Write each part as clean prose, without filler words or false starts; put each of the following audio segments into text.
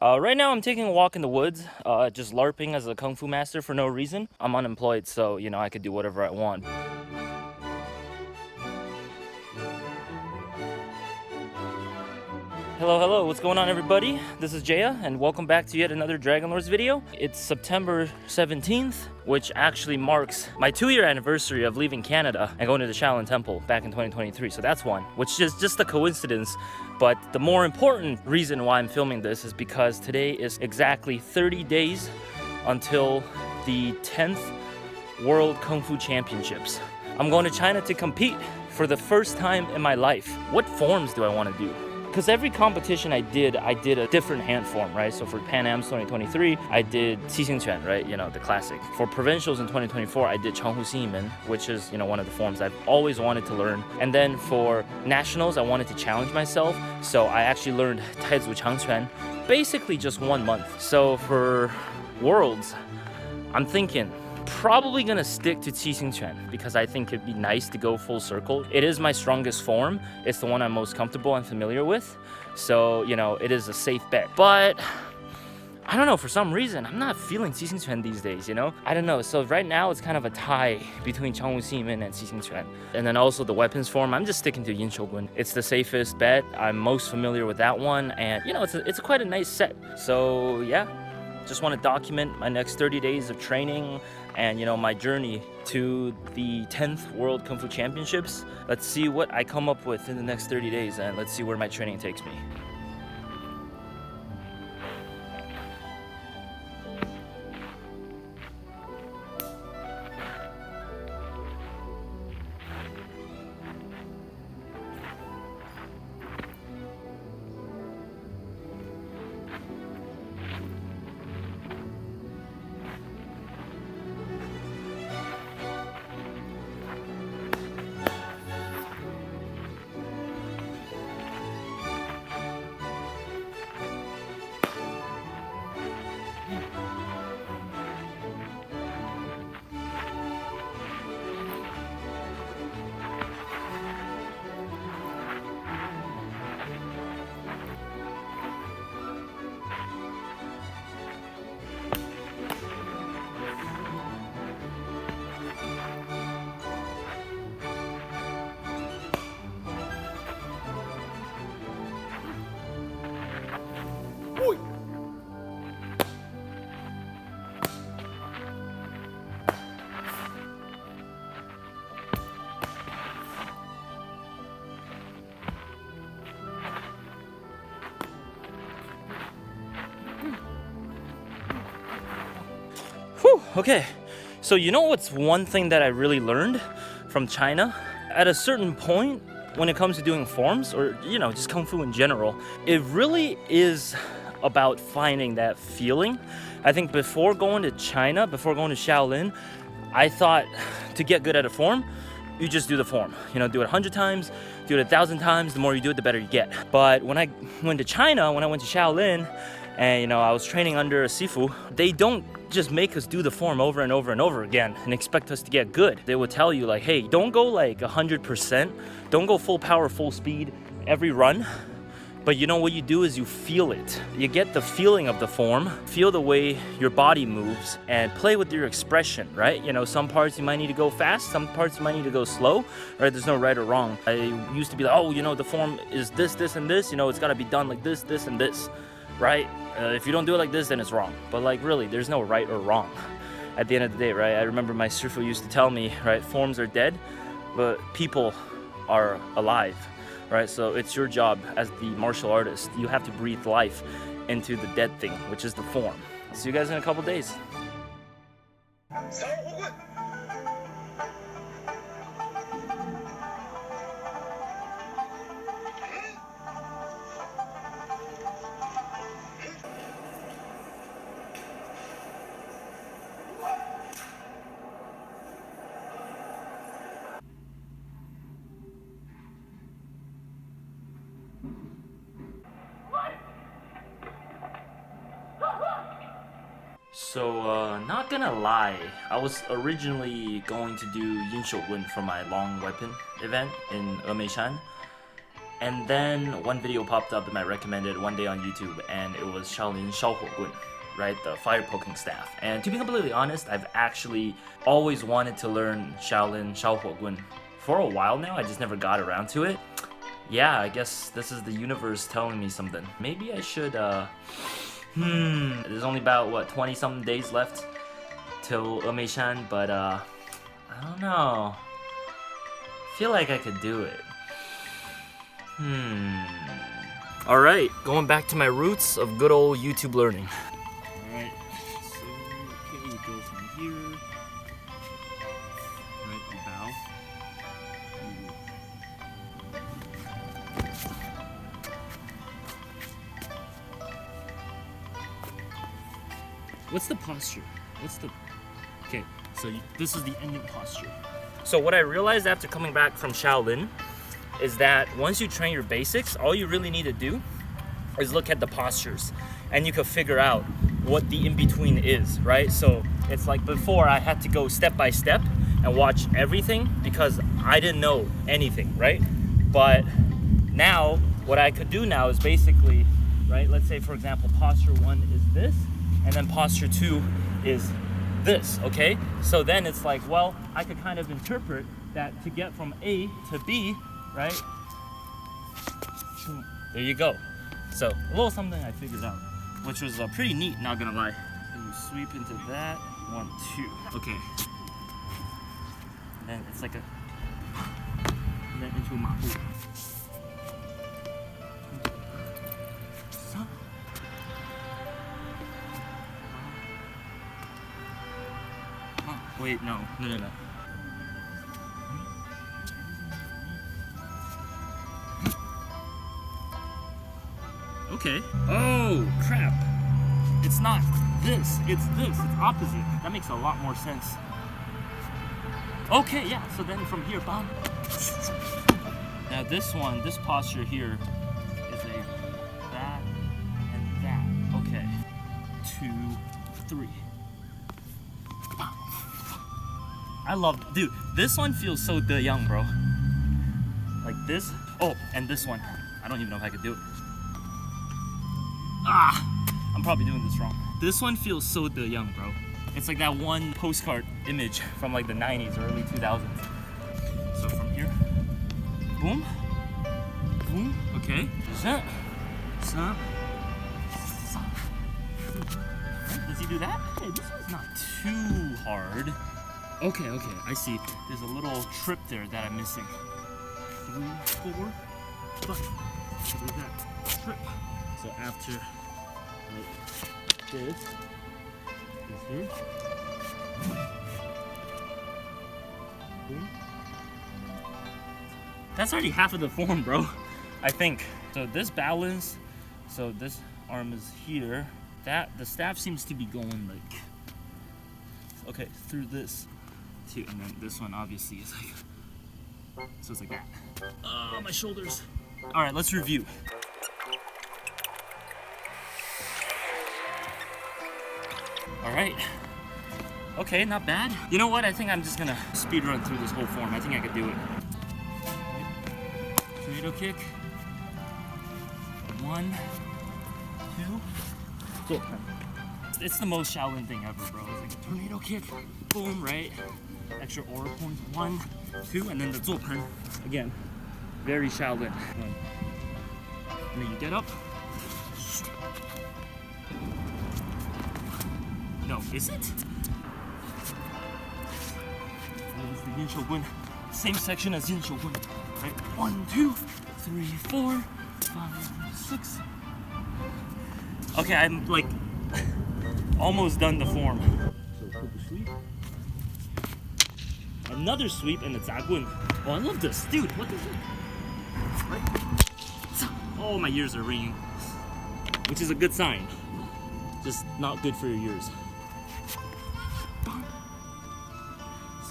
Right now I'm taking a walk in the woods, just LARPing as a Kung Fu master for no reason. I'm unemployed, so, I could do whatever I want. Hello, what's going on everybody? This is Jaya, and welcome back to yet another Dragon Lords video. It's September 17th, which actually marks my 2-year anniversary of leaving Canada and going to the Shaolin Temple back in 2023. So that's one, which is just a coincidence. But the more important reason why I'm filming this is because today is exactly 30 days until the 10th World Kung Fu Championships. I'm going to China to compete for the first time in my life. What forms do I want to do? Because every competition I did a different hand form, right? So for Pan Am's 2023, I did Qixingquan, right? The classic. For provincials in 2024, I did SHAOHUOGUN, which is, one of the forms I've always wanted to learn. And then for nationals, I wanted to challenge myself. So I actually learned Taizu Changquan, basically just 1 month. So for worlds, I'm thinking, probably gonna stick to Qixingquan because I think it'd be nice to go full circle. It is my strongest form. It's the one I'm most comfortable and familiar with. So, it is a safe bet. But I don't know, for some reason, I'm not feeling Qixingquan these days, I don't know. So right now, it's kind of a tie between SHAOHUOGUN and Qixingquan. And then also the weapons form, I'm just sticking to SHAOHUOGUN. It's the safest bet. I'm most familiar with that one. And, it's quite a nice set. So, yeah. Just want to document my next 30 days of training and my journey to the 10th World Kung Fu Championships. Let's see what I come up with in the next 30 days, and let's see where my training takes me. Whew, okay. So what's one thing that I really learned from China? At a certain point, when it comes to doing forms or, just Kung Fu in general, it really is about finding that feeling. I think before going to China, before going to Shaolin, I thought to get good at a form, you just do the form. Do it 100 times, do it 1,000 times. The more you do it, the better you get. But when I went to China, when I went to Shaolin, and I was training under a Sifu, they don't just make us do the form over and over and over again and expect us to get good. They would tell you like, hey, don't go like 100%, don't go full power, full speed every run. But what you do is you feel it. You get the feeling of the form, feel the way your body moves, and play with your expression, right? Some parts you might need to go fast, some parts you might need to go slow, right? There's no right or wrong. I used to be like, oh, the form is this, this, and this, it's gotta be done like this, this, and this, right? If you don't do it like this, then it's wrong. But really, there's no right or wrong at the end of the day, right? I remember my Shifu used to tell me, right, forms are dead, but people are alive, right? So it's your job as the martial artist. You have to breathe life into the dead thing, which is the form. See you guys in a couple days. SHAOHUOGUN. So, not gonna lie, I was originally going to do Yin Shogun for my long weapon event in Emeishan. And then one video popped up in my recommended one day on YouTube, and it was SHAOHUOGUN, right? The fire poking staff. And to be completely honest, I've actually always wanted to learn SHAOHUOGUN for a while now. I just never got around to it. Yeah, I guess this is the universe telling me something. Maybe I should, there's only about, what, 20-something days left till Emeishan, but, I don't know. I feel like I could do it. Alright, going back to my roots of good old YouTube learning. Alright, so, okay, you go from here. Right, you bow. What's the posture? Okay, so this is the ending posture. So what I realized after coming back from Shaolin is that once you train your basics, all you really need to do is look at the postures, and you can figure out what the in-between is, right? So it's like before I had to go step by step and watch everything because I didn't know anything, right? But now what I could do now is basically, right, let's say for example posture 1 is this, and then posture 2 is this, okay? So then it's like, well, I could kind of interpret that to get from A to B, right? There you go. So a little something I figured out, which was pretty neat, not gonna lie. So you sweep into that, 1, 2, okay. And then it's like a, and then into a mahu. Wait, no. Okay. Oh, crap. It's not this. It's this. It's opposite. That makes a lot more sense. Okay, yeah. So then from here, bam. Now this one, this posture here is a that and that. Okay. 2, 3. I love, dude, this one feels so de young, bro. Like this. Oh, and this one. I don't even know if I could do it. I'm probably doing this wrong. This one feels so de young, bro. It's like that one postcard image from like the 90s or early 2000s. So from here, boom, boom, okay. Does he do that? Hey, this one's not too hard. Okay, I see. There's a little trip there that I'm missing. 3, 4, 5. So there's that trip. So after like this is here. Boom. That's already half of the form, bro. I think. So this balance, so this arm is here. That the staff seems to be going like, okay, through this. And then this one obviously is like, so it's like that. Oh, my shoulders. All right, let's review. All right. Okay, not bad. You know what? I think I'm just gonna speed run through this whole form. I think I could do it. Tornado kick. 1, 2. Cool. It's the most Shaolin thing ever, bro. It's like a tornado kick. Boom, right? Extra aura points. 1, 2, and then the zuopen. Again, very Shaolin. And then you get up. No, is it? And it's the Yin Shogun. Same section as Yin Shogun. Right? 1, 2, 3, 4, 5, 6. Okay, I'm like almost done the form. So quick sweep. Another sweep and it's Agun. Oh, I love this. Dude, what is it? Right? Oh, my ears are ringing. Which is a good sign. Just not good for your ears.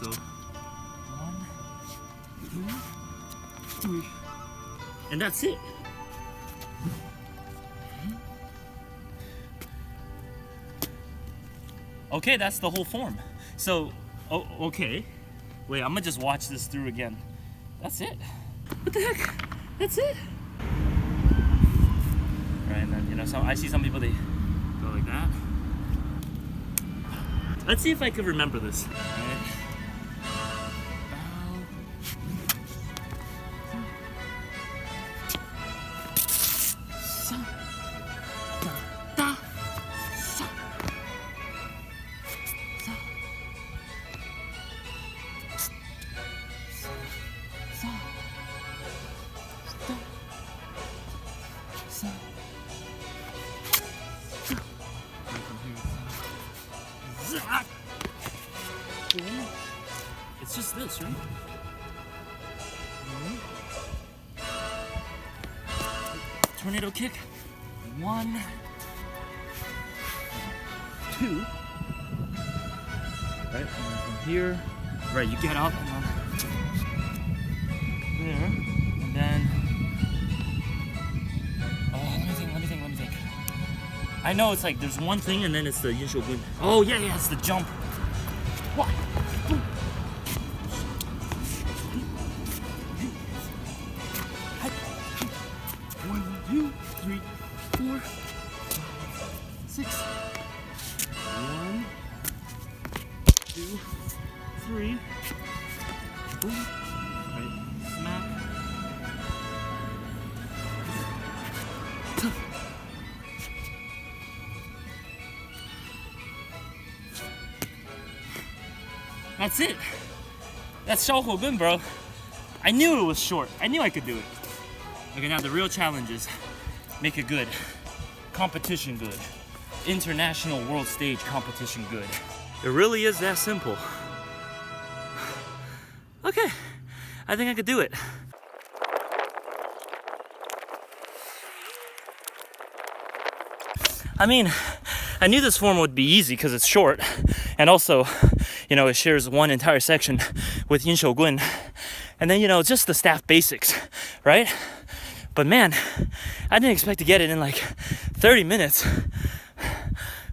So, 1, 2, 3. And that's it. Okay, that's the whole form. So, oh, okay. Wait, I'm gonna just watch this through again. That's it. What the heck? That's it? right? And then, you know, I see some people, they go like that. Let's see if I could remember this. Right. It's just this, right? Tornado kick. 1, 2. Right, and then from here. Right, you get up and then there, and then. Oh, let me think. I know it's like there's one thing and then it's the SHAOHUOGUN. Oh yeah, it's the jump. What? 1, 2, 3, 4, 5, 6. 1, 2, 3. Boom. Right. Smack. That's it. That's SHAOHUOGUN, bro. I knew it was short. I knew I could do it. Okay, now the real challenge is make it good. Competition good. International world stage competition good. It really is that simple. Okay, I think I could do it. I mean, I knew this form would be easy because it's short, and also, you know, it shares one entire section with SHAOHUOGUN, and then, you know, just the staff basics, right? But man, I didn't expect to get it in like 30 minutes.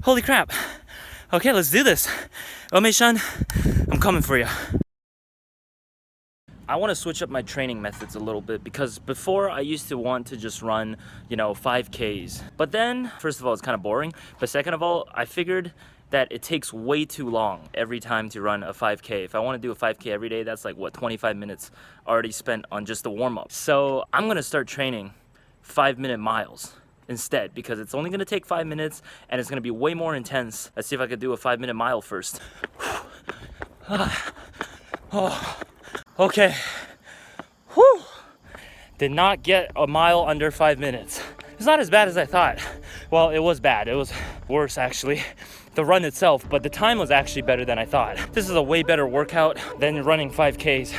Holy crap. Okay, let's do this. Emeishan, I'm coming for you. I want to switch up my training methods a little bit because before I used to want to just run, you know, 5Ks. But then, first of all, it's kind of boring. But second of all, I figured that it takes way too long every time to run a 5K. If I want to do a 5K every day, that's like, what, 25 minutes already spent on just the warm-up. So I'm going to start training 5-minute miles instead because it's only going to take 5 minutes and it's going to be way more intense. Let's see if I could do a 5-minute mile first. Oh. Okay, whew. Did not get a mile under 5 minutes. It's not as bad as I thought. Well, it was bad. It was worse actually, the run itself, but the time was actually better than I thought. This is a way better workout than running 5Ks.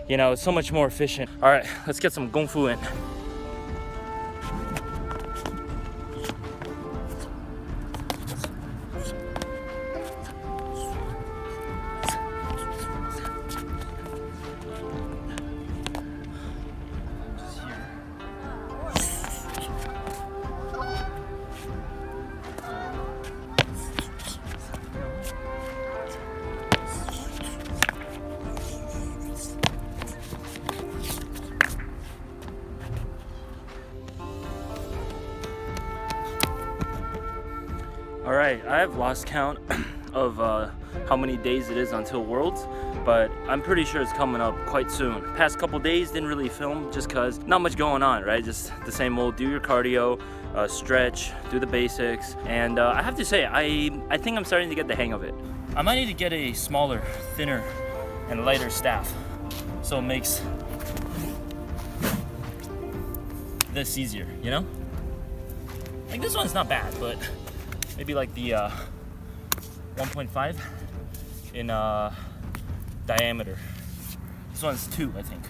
You know, it's so much more efficient. All right, let's get some Kung Fu in. All right, I have lost count of how many days it is until Worlds, but I'm pretty sure it's coming up quite soon. Past couple days didn't really film just cause not much going on, right? Just the same old, do your cardio, stretch, do the basics, and I have to say, I think I'm starting to get the hang of it. I might need to get a smaller, thinner, and lighter staff, so it makes this easier, you know? Like this one's not bad, but maybe like the 1.5 in diameter. This one's 2, I think.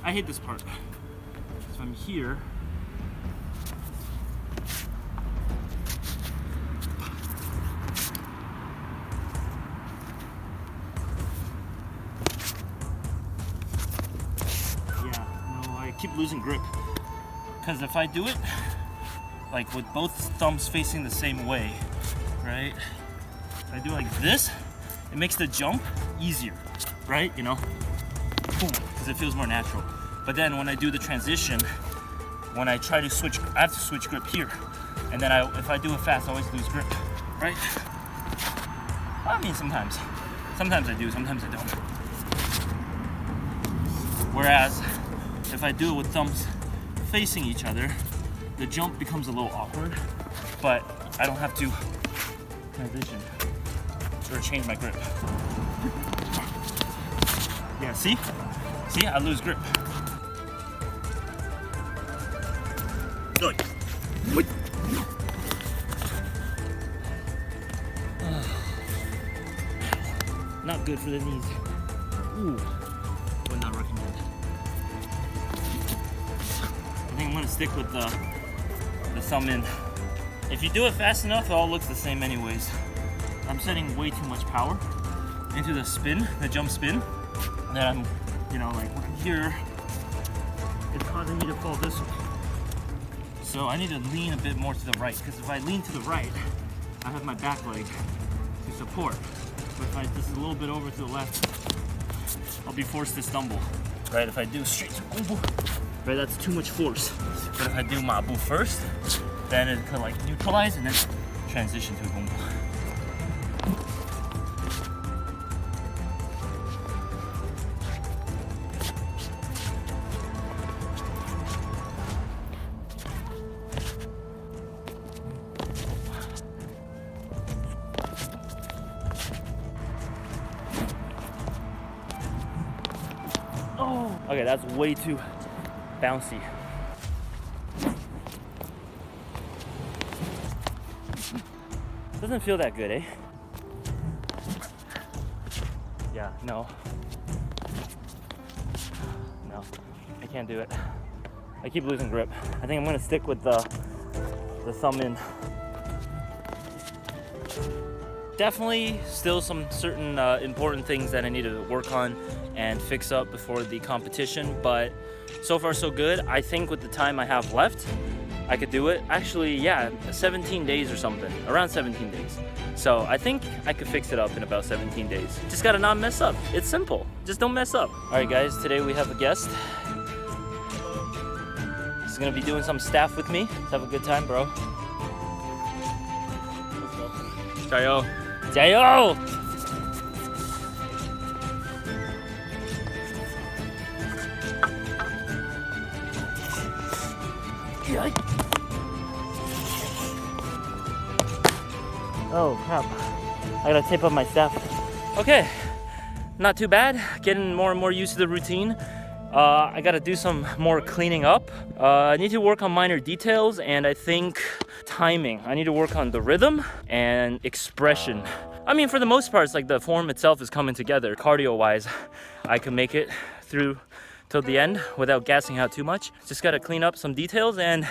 I hate this part. So I'm here. Yeah, no, I keep losing grip. Because if I do it, like with both thumbs facing the same way, right? If I do like this, it makes the jump easier, right? You know, because it feels more natural. But then when I do the transition, when I try to switch, I have to switch grip here. And then if I do it fast, I always lose grip, right? I mean, sometimes. Sometimes I do, sometimes I don't. Whereas, if I do it with thumbs facing each other, the jump becomes a little awkward, but I don't have to transition or change my grip. Yeah, see? See, I lose grip. Good. Not good for the knees. Ooh, would not recommend. I think I'm gonna stick with the thumb in. If you do it fast enough, it all looks the same anyways. I'm setting way too much power into the spin, the jump spin, that I'm, you know, like here, it's causing me to fall this way. So I need to lean a bit more to the right, because if I lean to the right, I have my back leg to support. But if I just a little bit over to the left, I'll be forced to stumble. Right, if I do straight to Gumbo, right, that's too much force. But if I do Mabu first, then it could like neutralize and then transition to Gumbo. Oh, okay, that's way too bouncy. Doesn't feel that good, eh? Yeah, no. No, I can't do it. I keep losing grip. I think I'm gonna stick with the thumb in. Definitely still some certain important things that I need to work on and fix up before the competition, but so far so good. I think with the time I have left, I could do it. Actually, yeah, 17 days or something, around 17 days. So I think I could fix it up in about 17 days. Just gotta not mess up. It's simple, just don't mess up. All right guys, today we have a guest. He's gonna be doing some staff with me. Let's have a good time, bro. Jayo. Jayo! Oh crap, I gotta tape up my staff. Okay, not too bad. Getting more and more used to the routine. I gotta do some more cleaning up. I need to work on minor details, and I think timing. I need to work on the rhythm and expression. I mean, for the most part, it's like the form itself is coming together. Cardio-wise, I can make it through till the end without gassing out too much. Just gotta clean up some details and it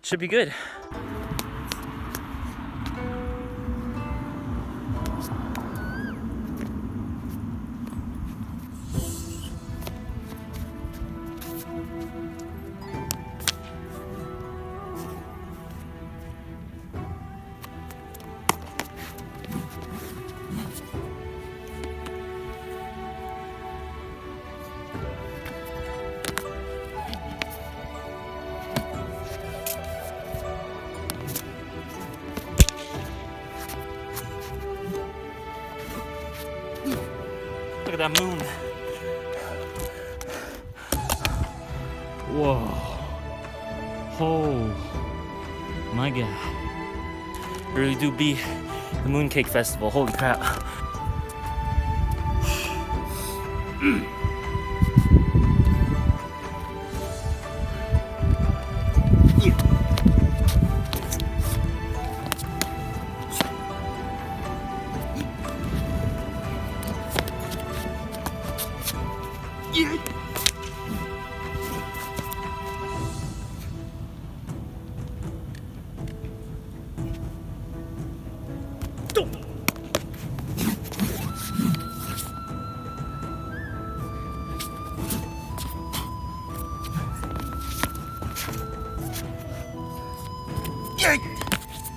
should be good. Look at that moon. Whoa. Oh my God. Really do be the Mooncake Festival. Holy crap.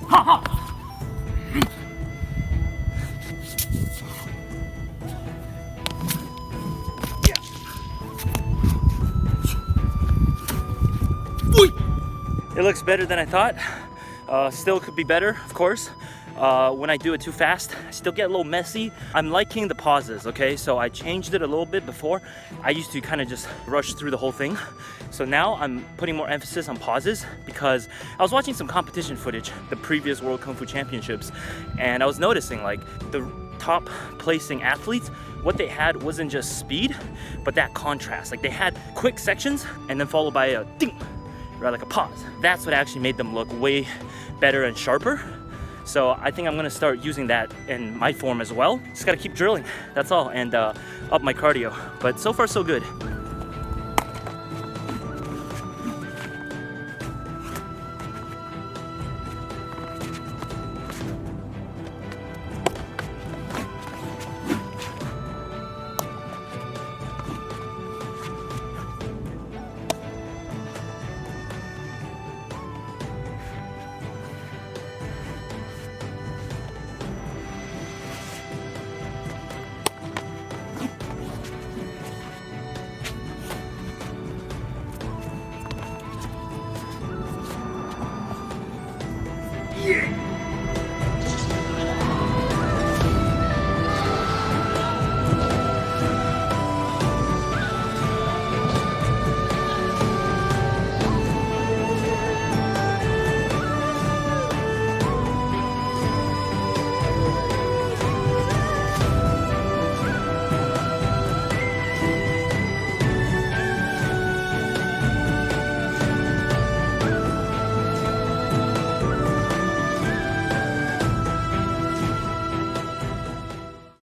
Ha ha! Ui! It looks better than I thought. Still could be better, of course. When I do it too fast, I still get a little messy. I'm liking the pauses, okay? So I changed it a little bit before. I used to kind of just rush through the whole thing. So now I'm putting more emphasis on pauses because I was watching some competition footage, the previous World Kung Fu Championships, and I was noticing like the top placing athletes, what they had wasn't just speed, but that contrast. Like they had quick sections and then followed by a ding, right, like a pause. That's what actually made them look way better and sharper. So I think I'm gonna start using that in my form as well. Just gotta keep drilling, that's all, and up my cardio. But so far so good. Yeah.